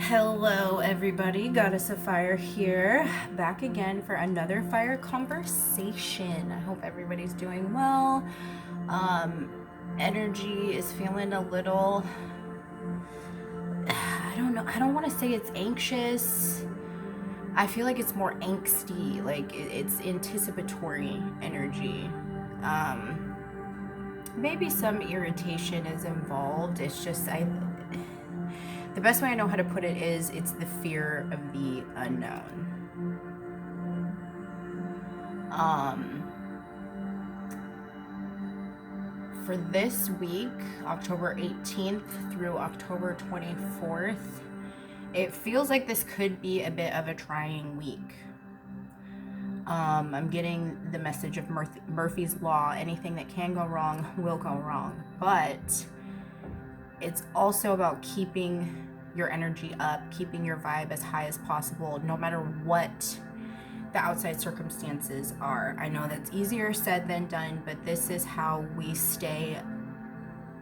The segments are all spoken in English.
Hello everybody, Goddess of Fire here, back again for another fire conversation. I hope everybody's doing well. Energy is feeling a little, I don't know, I don't want to say it's anxious. I feel like it's more angsty, like it's anticipatory energy. Maybe some irritation is involved. It's just, the best way I know how to put it is it's the fear of the unknown. For this week, October 18th through October 24th, it feels like this could be a bit of a trying week. I'm getting the message of Murphy's Law. Anything that can go wrong will go wrong. But it's also about keeping your energy up, keeping your vibe as high as possible, no matter what the outside circumstances are. I know that's easier said than done, but this is how we stay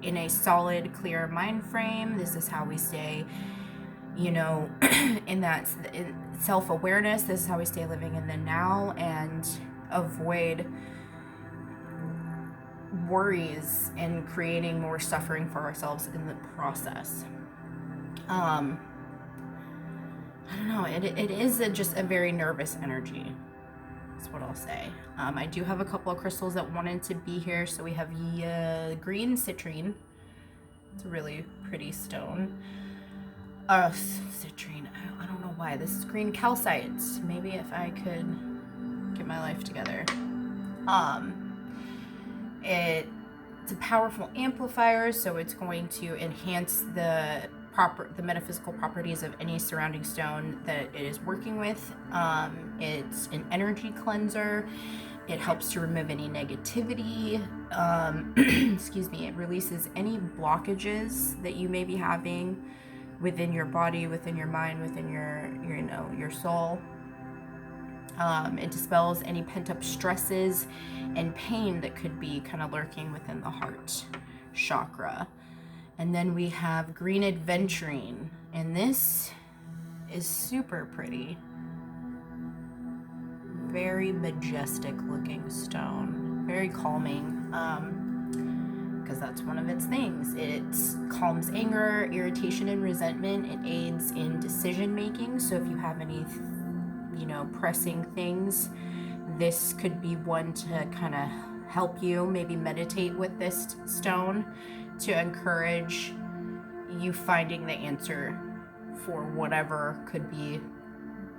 in a solid, clear mind frame. This is how we stay, in that self-awareness. This is how we stay living in the now and avoid worries and creating more suffering for ourselves in the process. I don't know, it is just a very nervous energy. That's what I'll say. I do have a couple of crystals that wanted to be here. So we have green citrine. It's a really pretty stone. Citrine, I don't know why. This is green calcite. Maybe if I could get my life together. It's a powerful amplifier, so it's going to enhance the metaphysical properties of any surrounding stone that it is working with. It's an energy cleanser. It helps to remove any negativity. Excuse me. It releases any blockages that you may be having within your body, within your mind, within your soul. It dispels any pent-up stresses and pain that could be kind of lurking within the heart chakra. And then we have green aventurine, and this is super pretty. Very majestic looking stone, very calming, because that's one of its things. It calms anger, irritation, and resentment. It aids in decision making. So if you have any pressing things, this could be one to kind of help you maybe meditate with this stone to encourage you finding the answer for whatever could be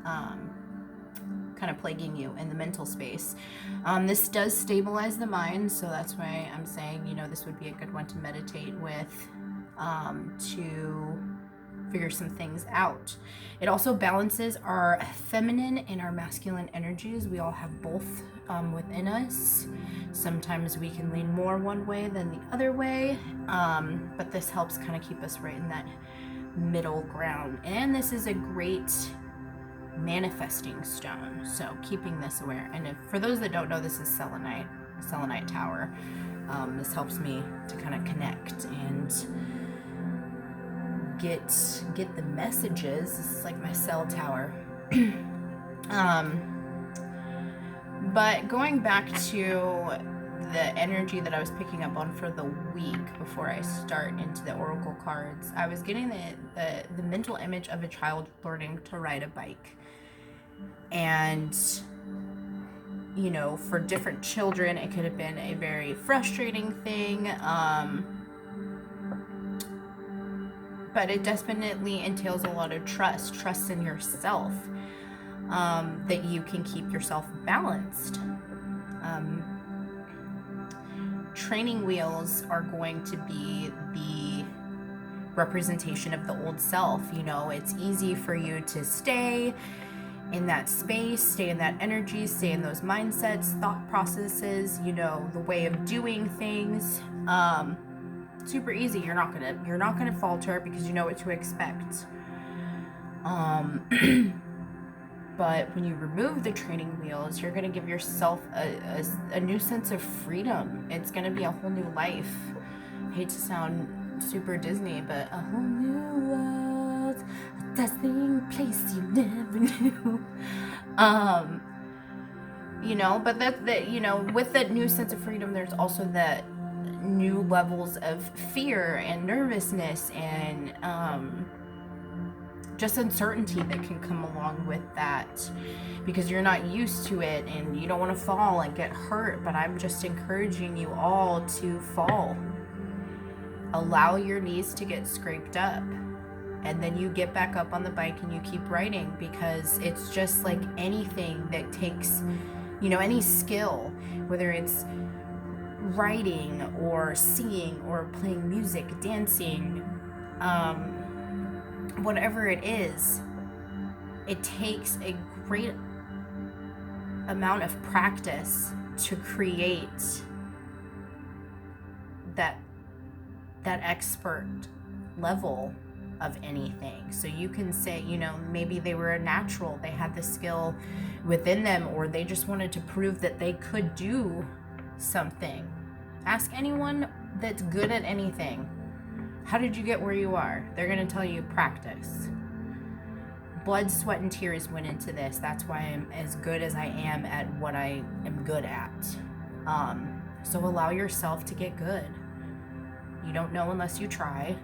kind of plaguing you in the mental space. This does stabilize the mind, so that's why I'm saying this would be a good one to meditate with, to figure some things out. It also balances our feminine and our masculine energies. We all have both within us. Sometimes we can lean more one way than the other way, but this helps kind of keep us right in that middle ground. And this is a great manifesting stone, so keeping this aware. And for those that don't know, this is selenite tower. This helps me to kind of connect and get the messages. This is like my cell tower. But going back to the energy that I was picking up on for the week before I start into the oracle cards, I was getting the mental image of a child learning to ride a bike. And for different children, it could have been a very frustrating thing. But it definitely entails a lot of trust in yourself, that you can keep yourself balanced. Training wheels are going to be the representation of the old self. It's easy for you to stay in that space, stay in that energy, stay in those mindsets, thought processes, the way of doing things. Super easy. You're not gonna falter because you know what to expect. But when you remove the training wheels, you're gonna give yourself a new sense of freedom. It's gonna be a whole new life. I hate to sound super Disney, but a whole new world, a dazzling place you never knew. You know, but that you know, with that new sense of freedom, there's also that new levels of fear and nervousness and just uncertainty that can come along with that, because you're not used to it and you don't want to fall and get hurt. But I'm just encouraging you all to fall. Allow your knees to get scraped up, and then you get back up on the bike and you keep riding, because it's just like anything that takes, you know, any skill, whether it's writing or singing or playing music, dancing, whatever it is, it takes a great amount of practice to create that expert level of anything. So you can say, you know, maybe they were a natural, they had the skill within them, or they just wanted to prove that they could do something. Ask anyone that's good at anything, how did you get where you are? They're going to tell you practice. Blood, sweat, and tears went into this. That's why I'm as good as I am at what I am good at. So allow yourself to get good. You don't know unless you try.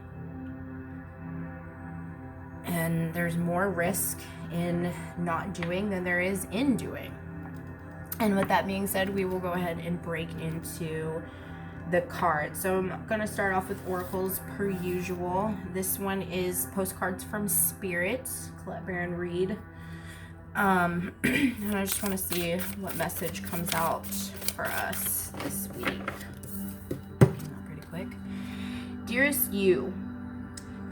And there's more risk in not doing than there is in doing. And with that being said, we will go ahead and break into the cards. So I'm going to start off with oracles per usual. This one is Postcards from Spirit, Colette Baron Reed. And I just want to see what message comes out for us this week. Pretty quick. Dearest you,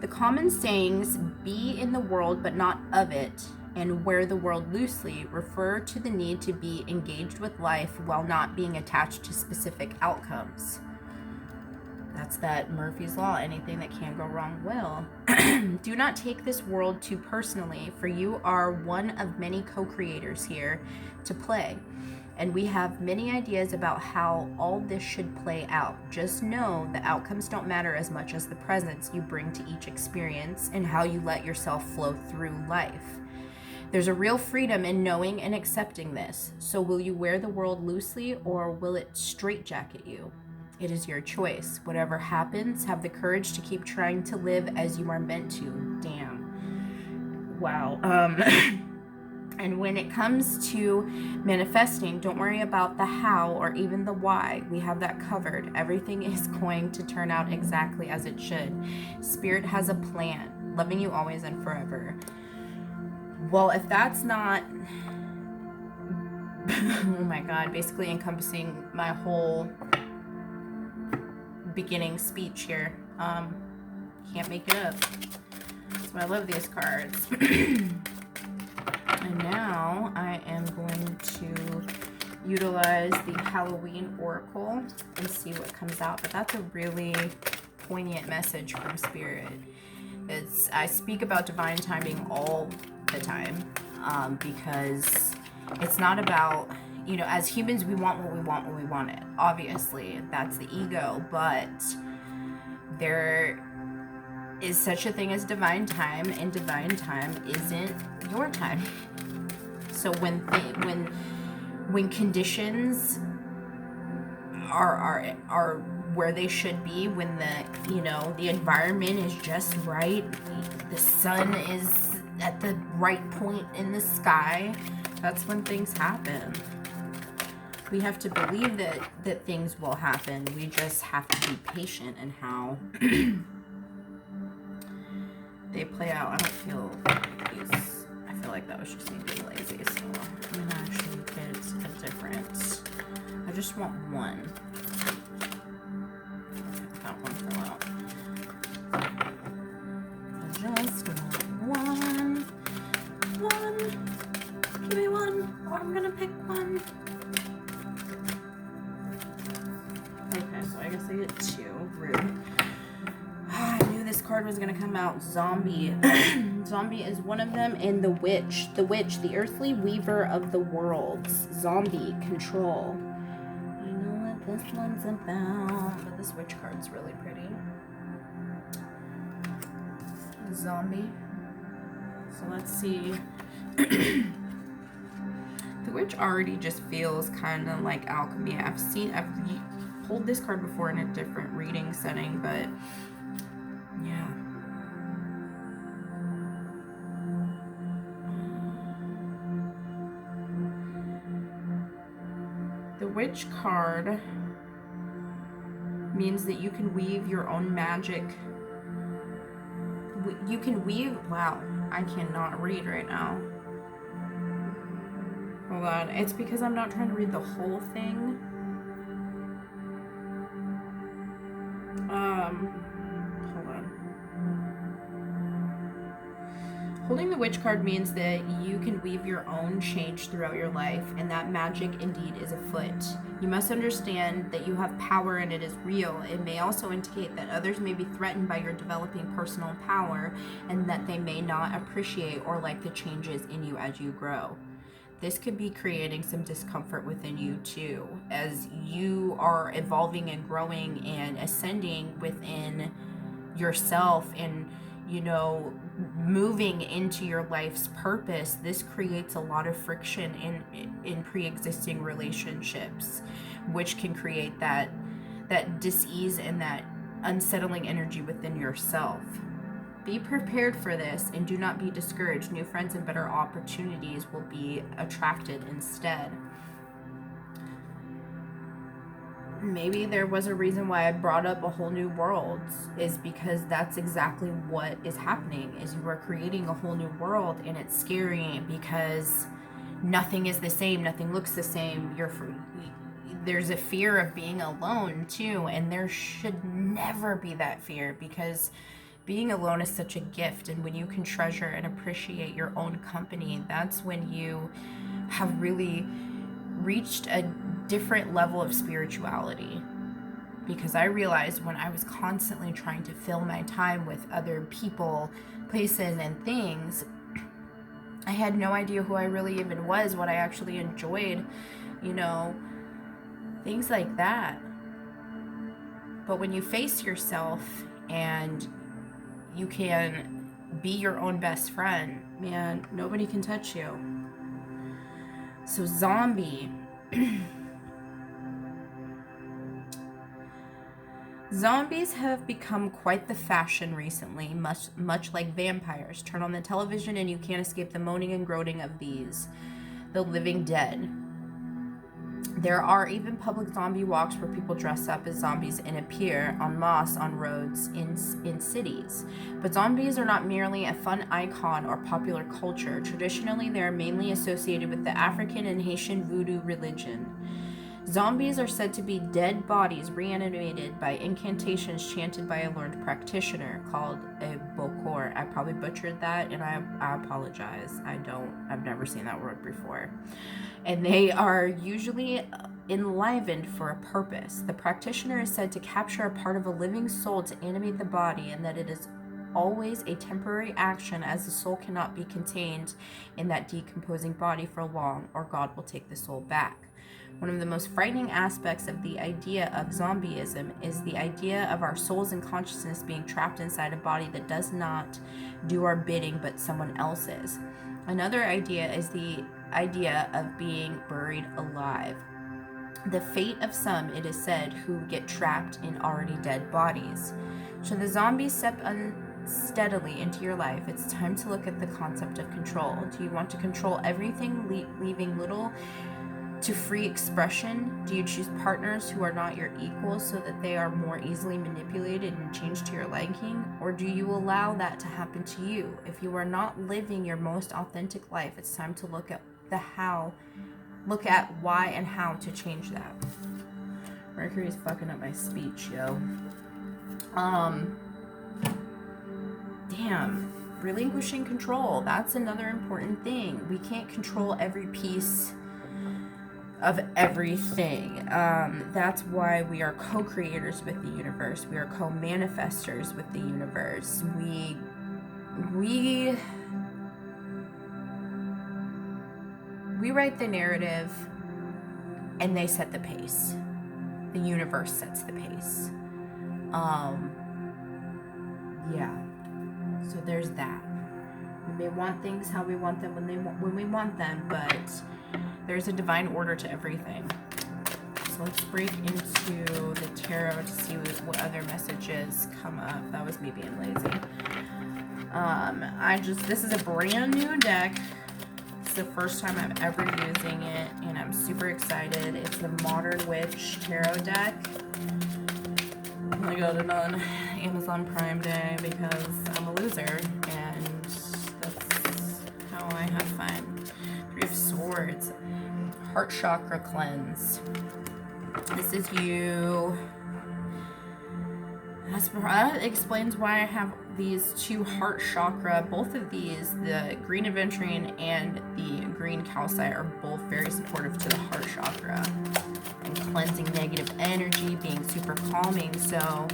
the common sayings, be in the world but not of it, and wear the world loosely, refer to the need to be engaged with life while not being attached to specific outcomes. That's that Murphy's Law. Anything that can go wrong will. Do not take this world too personally, for you are one of many co-creators here to play. And we have many ideas about how all this should play out. Just know the outcomes don't matter as much as the presence you bring to each experience and how you let yourself flow through life. There's a real freedom in knowing and accepting this. So will you wear the world loosely, or will it straitjacket you? It is your choice. Whatever happens, have the courage to keep trying to live as you are meant to. Damn. Wow. And when it comes to manifesting, don't worry about the how or even the why. We have that covered. Everything is going to turn out exactly as it should. Spirit has a plan, loving you always and forever. Well, if that's not, oh my God, basically encompassing my whole beginning speech here. Can't make it up. That's why I love these cards. And now I am going to utilize the Halloween Oracle and see what comes out. But that's a really poignant message from Spirit. I speak about divine timing all the time, because it's not about, you know, as humans, we want what we want when we want it. Obviously, that's the ego, but there is such a thing as divine time, and divine time isn't your time. So when conditions are where they should be, when the, you know, the environment is just right, the sun is at the right point in the sky, that's when things happen. We have to believe that things will happen. We just have to be patient in how they play out. I don't feel these. I feel like that was just me being lazy, so I'm gonna actually get a different. I just want one. That one fell out. I just want one. One. Give me one, or I'm gonna pick one. Okay, so I guess I get two. Rude. I knew this card was going to come out. Zombie. Zombie is one of them. And the witch. The witch, the earthly weaver of the worlds. Zombie. Control. I know what this one's about. But this witch card's really pretty. Zombie. So let's see. The Witch already just feels kind of like alchemy. I've pulled this card before in a different reading setting, but yeah. The Witch card means that you can weave your own magic. You can weave. Wow, I cannot read right now. Hold on. It's because I'm not trying to read the whole thing. Hold on. Holding the Witch card means that you can weave your own change throughout your life, and that magic indeed is afoot. You must understand that you have power and it is real. It may also indicate that others may be threatened by your developing personal power, and that they may not appreciate or like the changes in you as you grow. This could be creating some discomfort within you too, as you are evolving and growing and ascending within yourself and, moving into your life's purpose. This creates a lot of friction in pre-existing relationships, which can create that dis-ease and that unsettling energy within yourself. Be prepared for this and do not be discouraged. New friends and better opportunities will be attracted instead. Maybe there was a reason why I brought up a whole new world, is because that's exactly what is happening, is you are creating a whole new world, and it's scary because nothing is the same, nothing looks the same. There's a fear of being alone too, and there should never be that fear, because being alone is such a gift, and when you can treasure and appreciate your own company, that's when you have really reached a different level of spirituality. Because I realized when I was constantly trying to fill my time with other people, places, and things, I had no idea who I really even was, what I actually enjoyed, things like that. But when you face yourself and you can be your own best friend, man, nobody can touch you. So zombie. Zombies have become quite the fashion recently, much like vampires. Turn on the television and you can't escape the moaning and groaning of the living dead. There are even public zombie walks where people dress up as zombies and appear en masse on roads in cities. But zombies are not merely a fun icon or popular culture. Traditionally, they are mainly associated with the African and Haitian voodoo religion. Zombies are said to be dead bodies reanimated by incantations chanted by a learned practitioner called a bokor. I probably butchered that, and I apologize. I've never seen that word before. And they are usually enlivened for a purpose. The practitioner is said to capture a part of a living soul to animate the body, and that it is always a temporary action, as the soul cannot be contained in that decomposing body for long, or God will take the soul back. One of the most frightening aspects of the idea of zombieism is the idea of our souls and consciousness being trapped inside a body that does not do our bidding but someone else's. Another idea is the idea of being buried alive. The fate of some, it is said, who get trapped in already dead bodies. Should the zombies step unsteadily into your life, it's time to look at the concept of control. Do you want to control everything, leaving little to free expression? Do you choose partners who are not your equals so that they are more easily manipulated and changed to your liking? Or do you allow that to happen to you? If you are not living your most authentic life, it's time to look at why and how to change that. Mercury's fucking up my speech, yo. Damn. Relinquishing control. That's another important thing. We can't control every piece of everything. That's why we are co-creators with the universe. We are co-manifestors with the universe. We write the narrative, and they set the pace. The universe sets the pace. Yeah. So there's that. may want things how we want them when we want them, but there's a divine order to everything. So let's break into the tarot to see what other messages come up. That was me being lazy. This is a brand new deck. It's the first time I'm ever using it, and I'm super excited. It's the Modern Witch Tarot deck. I got it on Amazon Prime Day because I'm a loser, and that's how I have fun. Three of Swords, Heart Chakra Cleanse. This is you. That explains why I have these two heart chakra. Both of these, the green aventurine and the green calcite, are both very supportive to the heart chakra and cleansing negative energy, being super calming. So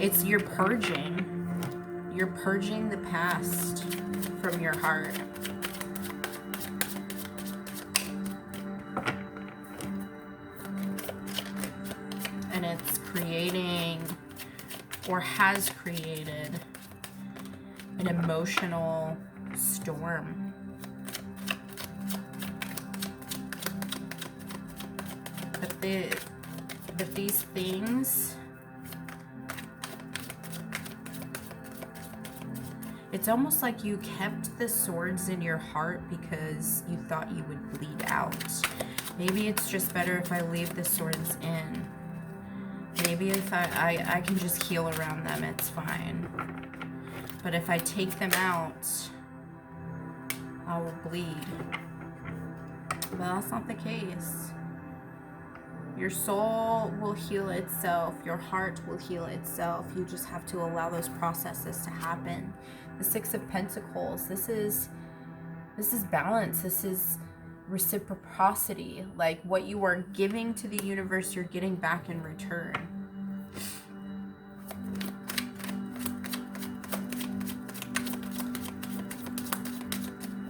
it's you're purging the past from your heart. And it's creating, or has created, an emotional storm. But these things, it's almost like you kept the swords in your heart because you thought you would bleed out. Maybe it's just better if I leave the swords in. Maybe if I can just heal around them, it's fine. But if I take them out, I will bleed. But that's not the case. Your soul will heal itself. Your heart will heal itself. You just have to allow those processes to happen. The Six of Pentacles, this is balance. This is reciprocity. Like what you are giving to the universe, you're getting back in return.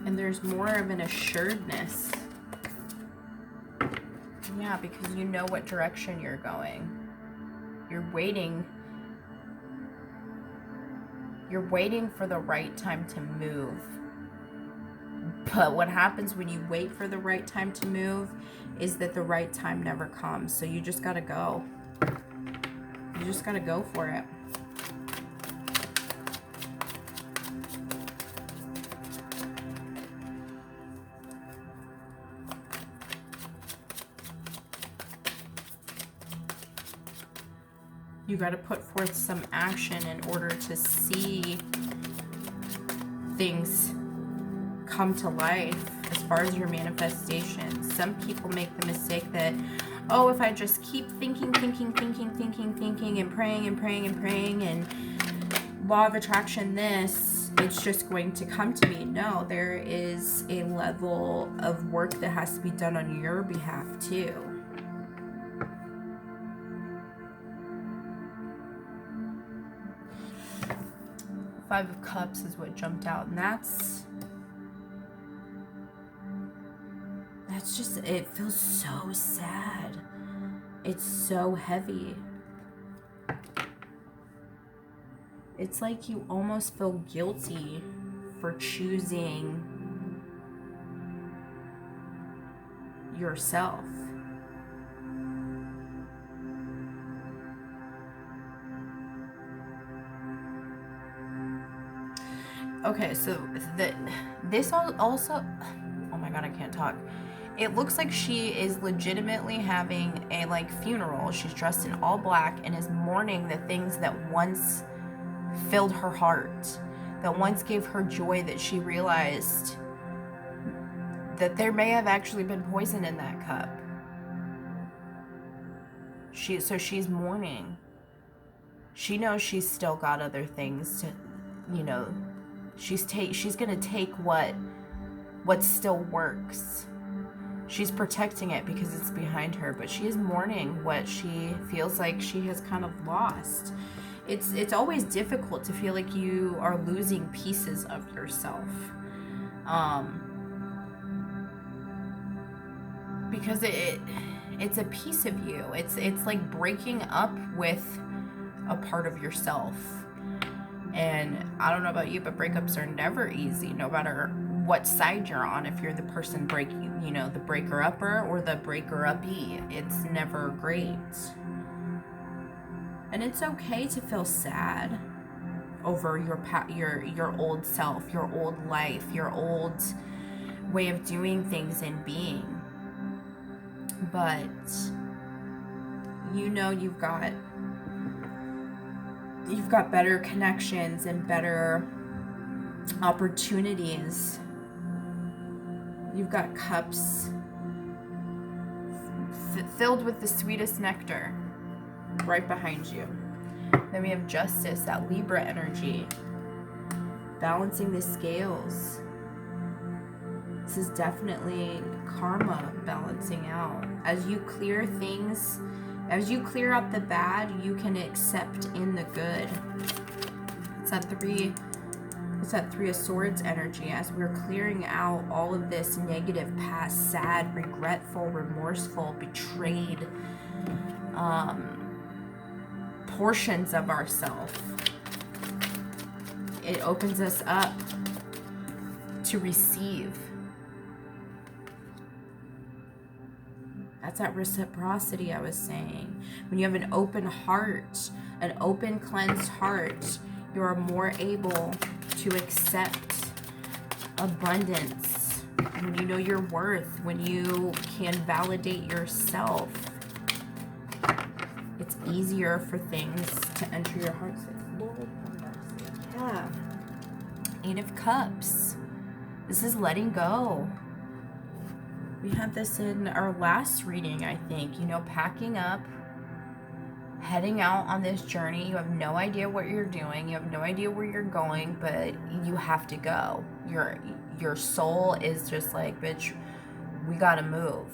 And there's more of an assuredness. Yeah, because you know what direction you're going. You're waiting for the right time to move. But what happens when you wait for the right time to move is that the right time never comes. So you just gotta go. You just gotta go for it. You got to put forth some action in order to see things come to life as far as your manifestation. Some people make the mistake that, oh, if I just keep thinking and praying and law of attraction this, it's just going to come to me. No, there is a level of work that has to be done on your behalf too. Five of Cups is what jumped out, and that's just, it feels so sad. It's so heavy. It's like you almost feel guilty for choosing yourself. Okay, so this also, oh my god, I can't talk. It looks like she is legitimately having a funeral. She's dressed in all black and is mourning the things that once filled her heart, that once gave her joy, that she realized that there may have actually been poison in that cup. So she's mourning. She knows she's still got other things to, she's gonna take what still works. She's protecting it because it's behind her, but she is mourning what she feels like she has kind of lost. It's always difficult to feel like you are losing pieces of yourself, because it's a piece of you. It's like breaking up with a part of yourself. And I don't know about you, but breakups are never easy, no matter what side you're on. If you're the person breaking, you know, the breaker-upper or the breaker-uppy, it's never great. And it's okay to feel sad over your old self, your old life, your old way of doing things and being. But you know you've got better connections and better opportunities. You've got cups filled with the sweetest nectar right behind you. Then we have justice, that Libra energy, balancing the scales. This is definitely karma balancing out. As you clear things, as you clear out the bad, you can accept in the good. It's that Three of Swords energy. As we're clearing out all of this negative past, sad, regretful, remorseful, betrayed portions of ourselves, it opens us up to receive. That's that reciprocity I was saying. When you have an open heart, an open, cleansed heart, you're more able to accept abundance. When you know your worth, when you can validate yourself, it's easier for things to enter your heart. Lord, yeah. Eight of Cups. This is letting go. We had this in our last reading, I think. You know, packing up, heading out on this journey. You have no idea what you're doing. You have no idea where you're going, but you have to go. Your soul is just like, bitch, we gotta move.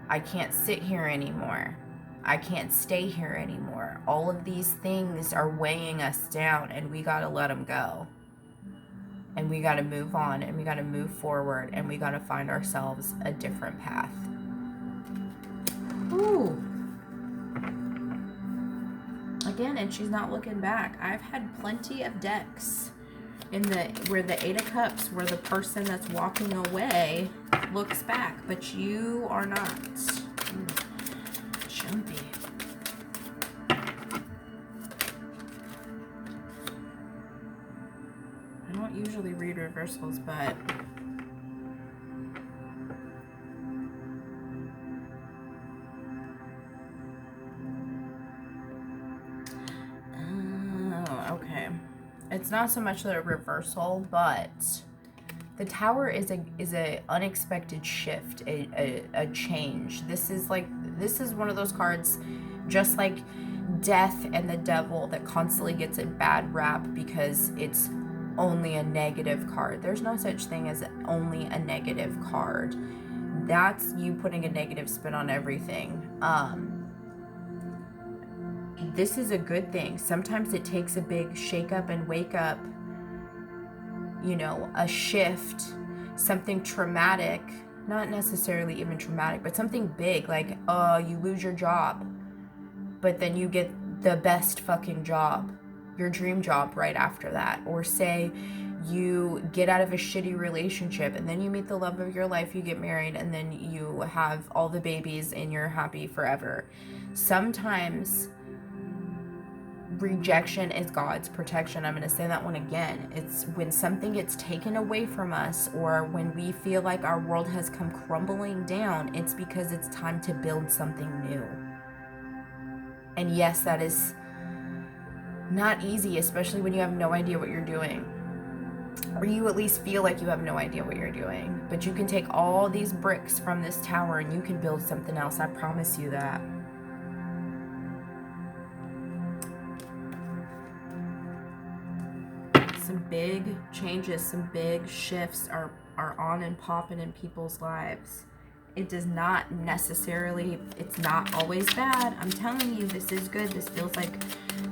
I can't sit here anymore. I can't stay here anymore. All of these things are weighing us down, and we gotta let them go. And we got to move on, and we got to move forward, and we got to find ourselves a different path. Ooh. Again, and she's not looking back. I've had plenty of decks where the Eight of Cups, where the person that's walking away looks back, but you are not. Jumpy. I don't usually read reversals, but oh, okay. It's not so much that a reversal, but the Tower is a unexpected shift, a change. This is one of those cards, just like Death and the Devil, that constantly gets a bad rap because it's only a negative card. There's no such thing as only a negative card. That's you putting a negative spin on everything. This is a good thing. Sometimes it takes a big shake up and wake up, you know, a shift, something traumatic, not necessarily even traumatic, but something big, like you lose your job, but then you get the best fucking job, your dream job, right after that. Or say you get out of a shitty relationship and then you meet the love of your life, you get married, and then you have all the babies and you're happy forever. Sometimes rejection is God's protection. I'm going to say that one again. It's when something gets taken away from us, or when we feel like our world has come crumbling down, it's because it's time to build something new. And yes, that is not easy, especially when you have no idea what you're doing, or you at least feel like you have no idea what you're doing. But you can take all these bricks from this tower and you can build something else. I promise you that. Some big changes, some big shifts are on and popping in people's lives. It does not necessarily, it's not always bad. I'm telling you, this is good. This feels like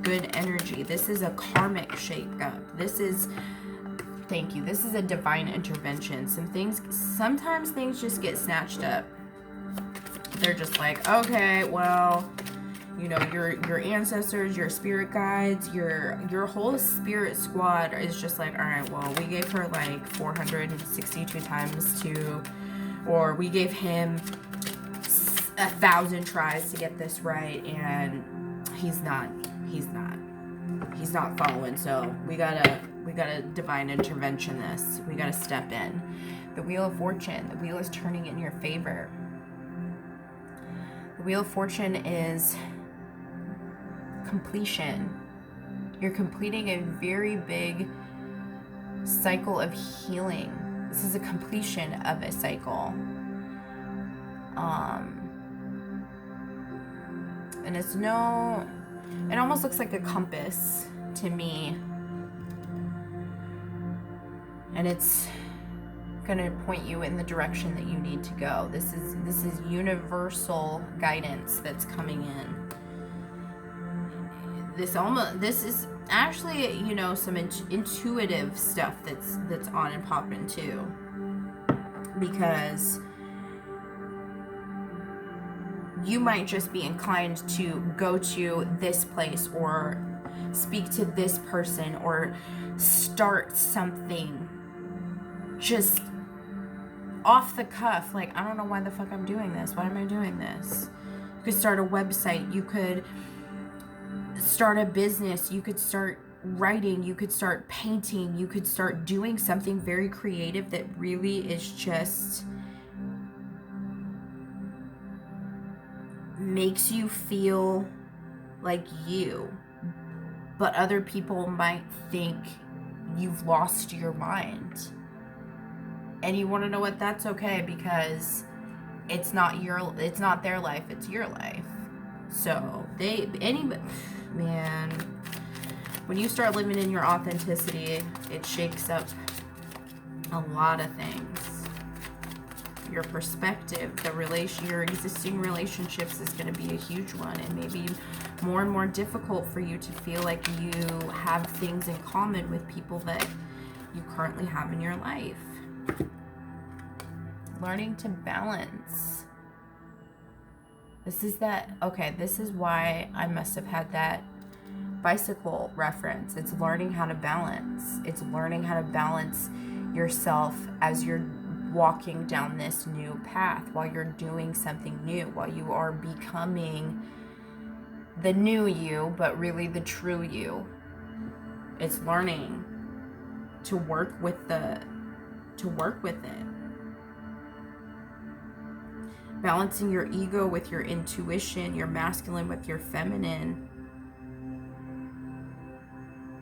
good energy. This is a karmic shake up. This is, thank you, this is a divine intervention. Sometimes things just get snatched up. They're just like, okay, well, You know, your ancestors, your spirit guides, your whole spirit squad is just like, all right, well, we gave her like 462 times to, or we gave him 1,000 tries to get this right, and he's not following. So we gotta divine intervention this. We gotta step in. The Wheel of Fortune, the wheel is turning in your favor. The Wheel of Fortune is completion. You're completing a very big cycle of healing. This is a completion of a cycle. And it almost looks like a compass to me. And it's gonna point you in the direction that you need to go. This is universal guidance that's coming in. This is actually, you know, some intuitive stuff that's on and popping too, because you might just be inclined to go to this place or speak to this person or start something just off the cuff. Like, I don't know why the fuck I'm doing this. Why am I doing this? You could start a website. You could start a business. You could start writing. You could start painting. You could start doing something very creative that really is just makes you feel like you, but other people might think you've lost your mind. And you want to know what? That's okay, because it's not their life, it's your life. So man, when you start living in your authenticity, it shakes up a lot of things. Your perspective, your existing relationships is going to be a huge one, and maybe more and more difficult for you to feel like you have things in common with people that you currently have in your life. Learning to balance. This is why I must have had that bicycle reference. It's learning how to balance. It's learning how to balance yourself as you're walking down this new path, while you're doing something new, while you are becoming the new you, but really the true you. It's learning to work with it. Balancing your ego with your intuition, your masculine with your feminine.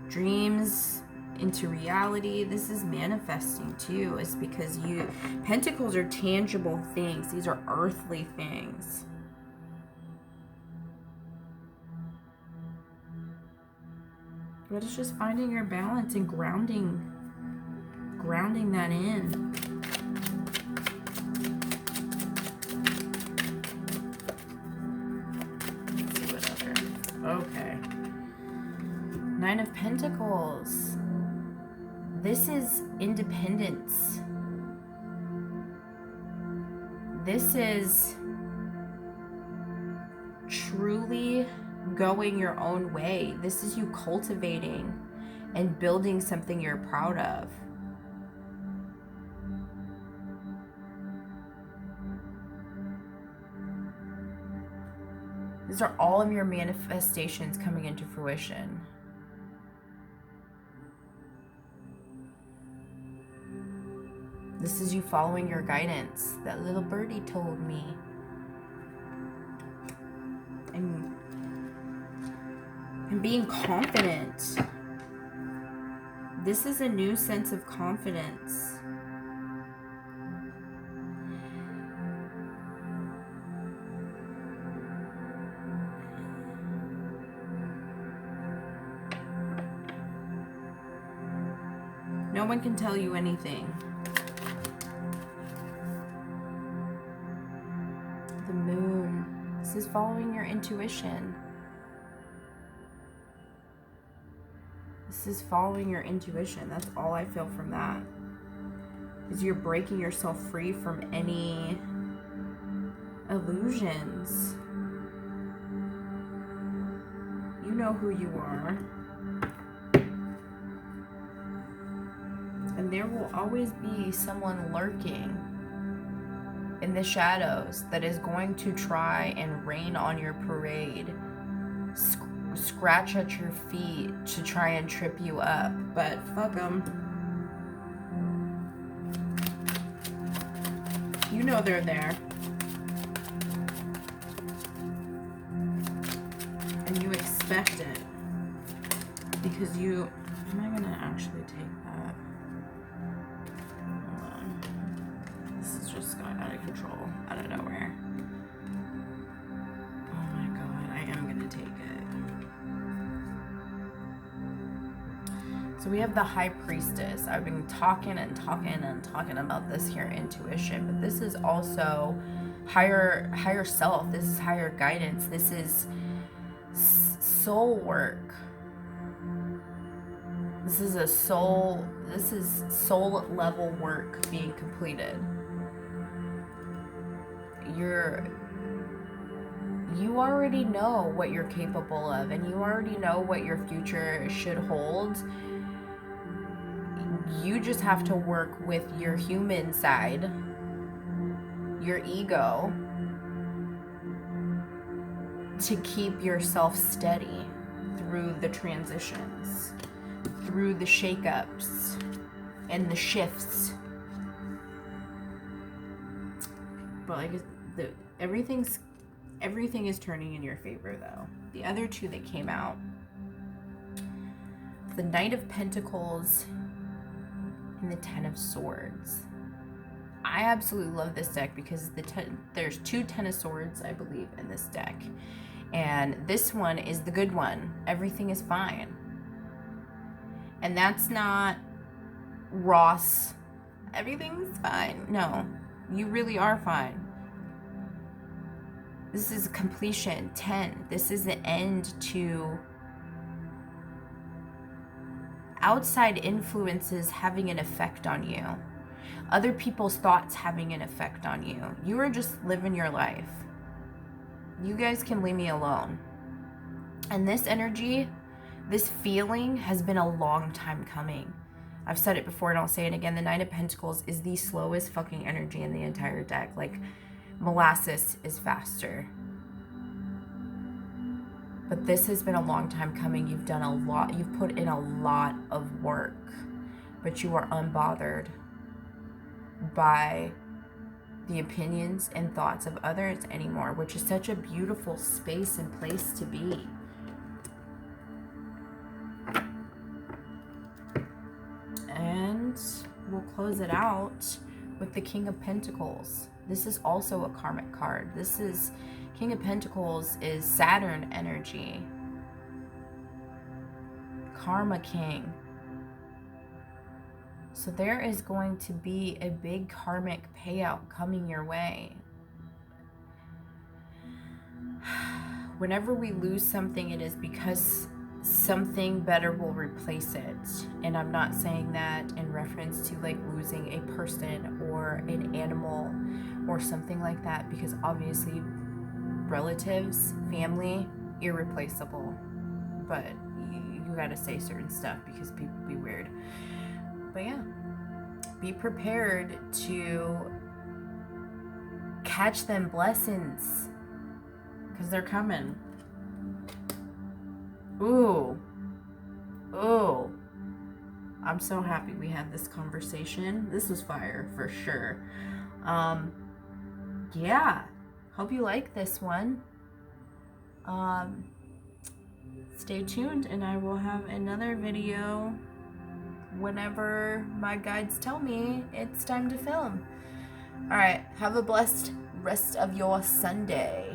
Dreams into reality. This is manifesting too, is because pentacles are tangible things. These are earthly things. But it's just finding your balance and grounding that in. Let's see what other. Okay. Nine of Pentacles. This is independence. This is truly going your own way. This is you cultivating and building something you're proud of. These are all of your manifestations coming into fruition. This is you following your guidance. That little birdie told me. And being confident. This is a new sense of confidence. No one can tell you anything. The moon. This is following your intuition. This is following your intuition. That's all I feel from that. Is you're breaking yourself free from any illusions. know who you are. And there will always be someone lurking in the shadows that is going to try and rain on your parade, scratch at your feet to try and trip you up. But fuck them. You know they're there. And you expect it. Because you... Am I gonna actually take that? Hold on. This is just going out of control. Out of nowhere. Oh my god, I am gonna take it. So we have the High Priestess. I've been talking about this here intuition, but this is also higher self. This is higher guidance. This is soul work. This is soul level work being completed. You already know what you're capable of, and you already know what your future should hold. You just have to work with your human side, your ego, to keep yourself steady through the transitions, through the shakeups and the shifts. But like everything is turning in your favor though. The other two that came out, the Knight of Pentacles and the Ten of Swords. I absolutely love this deck because there's two Ten of Swords, I believe, in this deck. And this one is the good one. Everything is fine. And that's not Ross. Everything's fine. No, you really are fine. This is completion. 10. This is the end to outside influences having an effect on you. Other people's thoughts having an effect on you. You are just living your life. You guys can leave me alone. And this energy, this feeling has been a long time coming. I've said it before and I'll say it again. The Knight of Pentacles is the slowest fucking energy in the entire deck. Like, molasses is faster. But this has been a long time coming. You've done a lot. You've put in a lot of work. But you are unbothered by the opinions and thoughts of others anymore, which is such a beautiful space and place to be. And we'll close it out with the King of Pentacles. This is also a karmic card. This is King of Pentacles is Saturn energy. Karma King. So there is going to be a big karmic payout coming your way. Whenever we lose something, it is because something better will replace it. And I'm not saying that in reference to like losing a person or an animal or something like that, because obviously relatives, family, irreplaceable. But you gotta say certain stuff because people be weird. But yeah, be prepared to catch them blessings because they're coming. Ooh. I'm so happy we had this conversation. This was fire for sure. Yeah, hope you like this one. Stay tuned and I will have another video whenever my guides tell me it's time to film. All right, have a blessed rest of your Sunday.